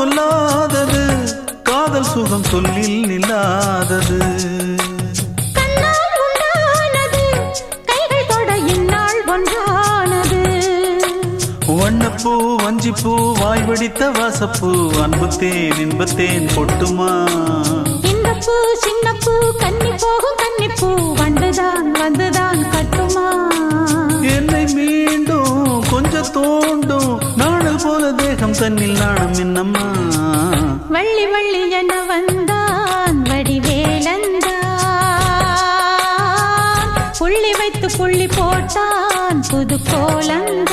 சொல்லாதது காதல் சுகம் சொல்லில் நில்லாதது வண்ணப்பூ வஞ்சிப்பூ வாய் வெடித்த வாசப்பூ அன்புத்தேன் இன்பத்தேன் பொட்டுமா இந்த பூ சின்ன பூ கன்னி போகும் கன்னிப்பூ வந்துதான் வந்துதான் கட்டுமா என்னை மீண்டும் கொஞ்சம் தோண்டும் நாடல் போல தேகம் தன்னில் நாணம் என்னம்மா வள்ளி வள்ளி என வந்தான் வடிவேலந்தான் புள்ளி வைத்து புள்ளி போட்டான் புது கோலந்தான்